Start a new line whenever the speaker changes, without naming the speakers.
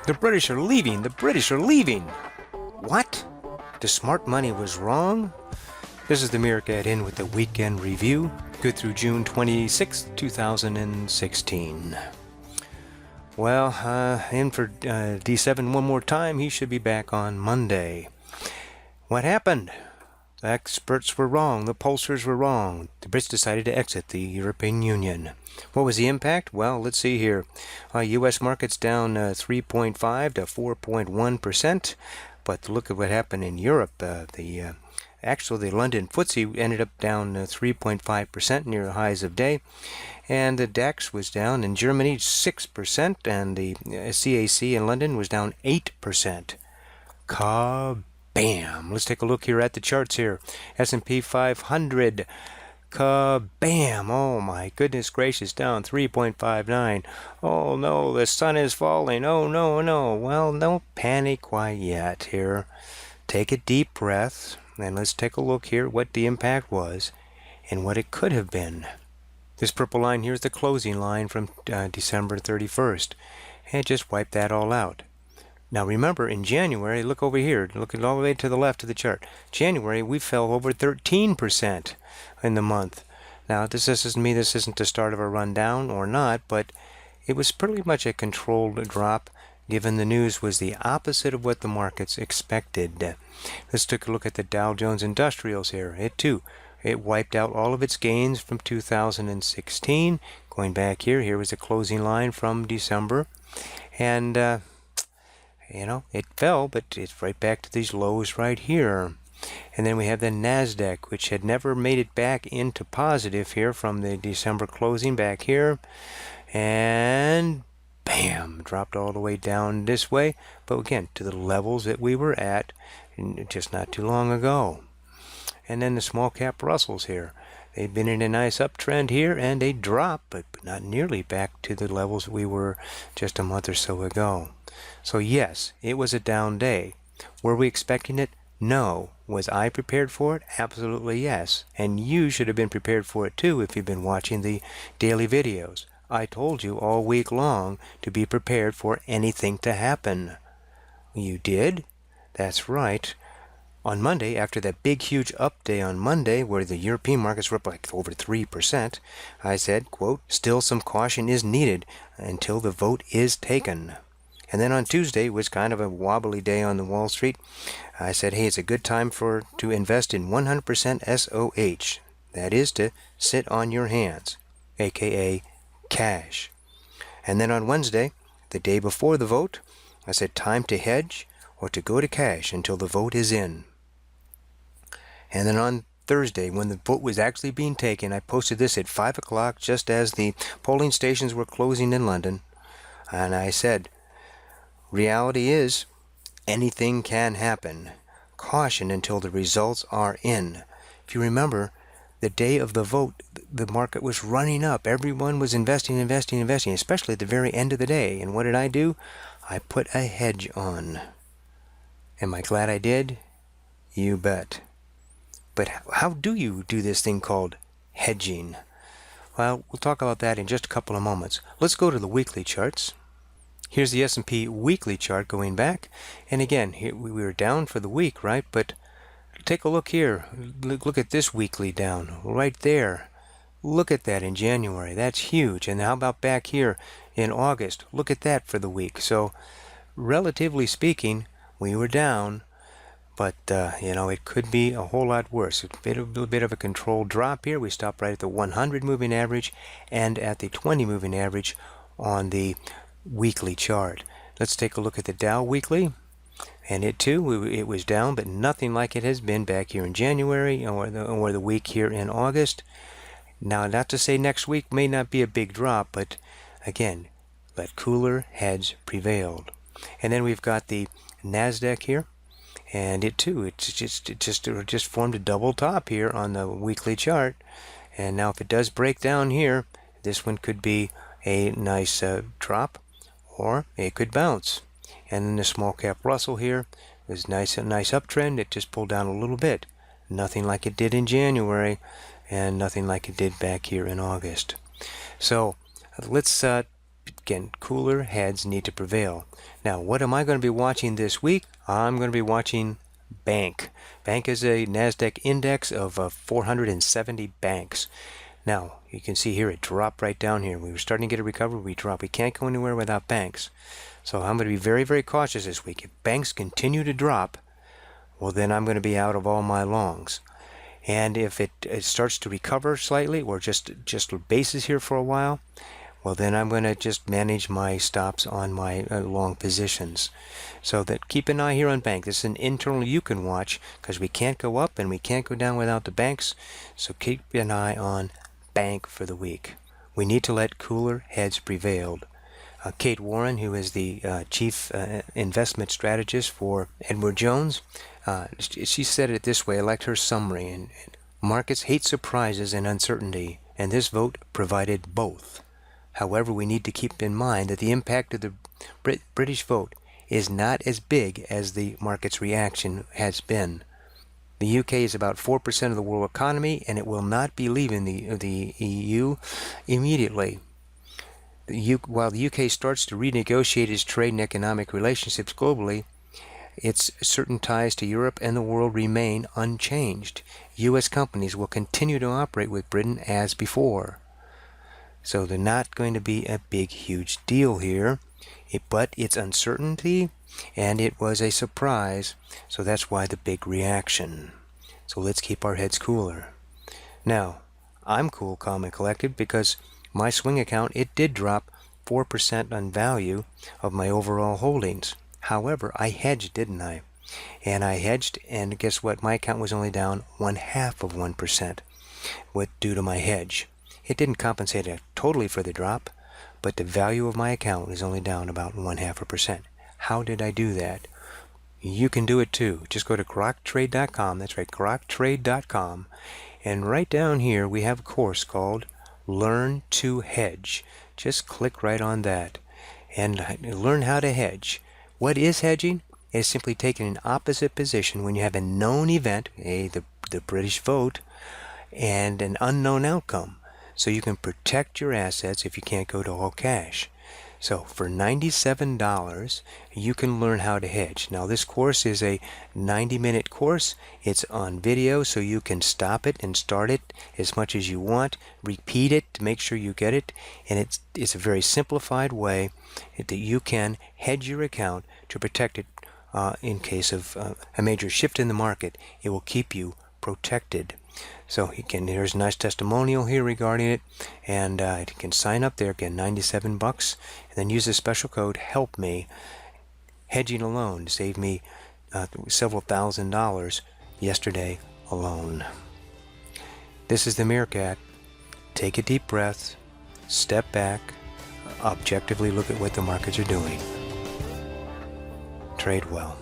The British are leaving. The British are leaving. What? The smart money was wrong? This is the Meerkat in with the Weekend Review, good through June 26, 2016. Well, in for D7 one more time. He should be back on Monday. What happened? The experts were wrong. The pollsters were wrong. The Brits decided to exit the European Union. What was the impact? Well, let's see here. U.S. markets down 3.5 to 4.1%. But look at what happened in Europe. Actually, the London FTSE ended up down 3.5% near the highs of day. And the DAX was down in Germany 6%. And the CAC in London was down 8%. Kabam! Let's take a look here at the charts here. S&P 500. Kabam! Oh my goodness gracious, down 3.59. Oh no, the sun is falling. Oh no, no. Well, don't panic quite yet here. Take a deep breath and let's take a look here what the impact was and what it could have been. This purple line here is the closing line from December 31st. And just wipe that all out. Now remember, in January, look over here, look all the way to the left of the chart. January, we fell over 13% in the month. Now, this doesn't mean this isn't the start of a rundown or not, but it was pretty much a controlled drop, given the news was the opposite of what the markets expected. Let's take a look at the Dow Jones Industrials here. It wiped out all of its gains from 2016. Going back here was the closing line from December. And it fell, but it's right back to these lows right here. And then we have the NASDAQ, which had never made it back into positive here from the December closing back here. And bam, dropped all the way down this way. But again, to the levels that we were at just not too long ago. And then the small cap Russells here. They've been in a nice uptrend here, and they dropped, but not nearly back to the levels we were just a month or so ago. So yes, it was a down day. Were we expecting it? No. Was I prepared for it? Absolutely yes. And you should have been prepared for it too if you've been watching the daily videos. I told you all week long to be prepared for anything to happen. You did? That's right. On Monday, after that big huge up day on Monday where the European markets were up like over 3%, I said, quote, still some caution is needed until the vote is taken. And then on Tuesday was kind of a wobbly day on the Wall Street. I said, hey, it's a good time to invest in 100% SOH. That is to sit on your hands, aka cash. And then on Wednesday, the day before the vote, I said time to hedge or to go to cash until the vote is in. And then on Thursday, when the vote was actually being taken, I posted this at 5 o'clock just as the polling stations were closing in London. And I said, reality is, anything can happen. Caution until the results are in. If you remember, the day of the vote, the market was running up. Everyone was investing, especially at the very end of the day. And what did I do? I put a hedge on. Am I glad I did? You bet. But how do you do this thing called hedging? Well, we'll talk about that in just a couple of moments. Let's go to the weekly charts. Here's the S&P weekly chart going back. And again, here we were down for the week, right? But take a look here. Look at this weekly down right there. Look at that in January. That's huge. And how about back here in August? Look at that for the week. So relatively speaking, we were down. But, it could be a whole lot worse. A little bit of a controlled drop here. We stopped right at the 100 moving average and at the 20 moving average on the weekly chart. Let's take a look at the Dow weekly. And it too, it was down, but nothing like it has been back here in January or the week here in August. Now, not to say next week may not be a big drop, but again, let cooler heads prevail. And then we've got the NASDAQ here. And it too, it just formed a double top here on the weekly chart. And now if it does break down here, this one could be a nice drop, or it could bounce. And then the small cap Russell here is a nice uptrend. It just pulled down a little bit. Nothing like it did in January, and nothing like it did back here in August. So let's again, cooler heads need to prevail. Now, what am I going to be watching this week? I'm going to be watching Bank. Bank is a NASDAQ index of 470 banks. Now, you can see here it dropped right down here. We were starting to get a recovery. We dropped. We can't go anywhere without banks. So I'm going to be very, very cautious this week. If banks continue to drop, well, then I'm going to be out of all my longs. And if it starts to recover slightly or just bases here for a while, well, then I'm going to just manage my stops on my long positions. So that keep an eye here on Bank. This is an internal you can watch because we can't go up and we can't go down without the banks. So keep an eye on Bank for the week. We need to let cooler heads prevail. Kate Warren, who is the chief investment strategist for Edward Jones, she said it this way. I liked her summary. And markets hate surprises and uncertainty, and this vote provided both. However, we need to keep in mind that the impact of the British vote is not as big as the market's reaction has been. The UK is about 4% of the world economy, and it will not be leaving the EU immediately. While the UK starts to renegotiate its trade and economic relationships globally, its certain ties to Europe and the world remain unchanged. U.S. companies will continue to operate with Britain as before. So they're not going to be a big, huge deal here. But it's uncertainty, and it was a surprise, so that's why the big reaction. So let's keep our heads cooler. Now, I'm cool, calm, and collected because my swing account, it did drop 4% on value of my overall holdings. However, I hedged, didn't I? And I hedged, and guess what? My account was only down 0.5%. Due to my hedge. It didn't compensate totally for the drop, but the value of my account is only down about 0.5%. How did I do that? You can do it too. Just go to groktrade.com. That's right, groktrade.com. And right down here, we have a course called Learn to Hedge. Just click right on that and learn how to hedge. What is hedging? It's simply taking an opposite position when you have a known event, the British vote, and an unknown outcome. So you can protect your assets if you can't go to all cash. So for $97, you can learn how to hedge. Now this course is a 90-minute course. It's on video, so you can stop it and start it as much as you want. Repeat it to make sure you get it. And it's a very simplified way that you can hedge your account to protect it in case of a major shift in the market. It will keep you protected. So there's a nice testimonial here regarding it, and you can sign up there, again, $97, and then use the special code HELP ME. Hedging alone saved me several $1,000s yesterday alone. This is the Meerkat. Take a deep breath, step back, objectively look at what the markets are doing. Trade well.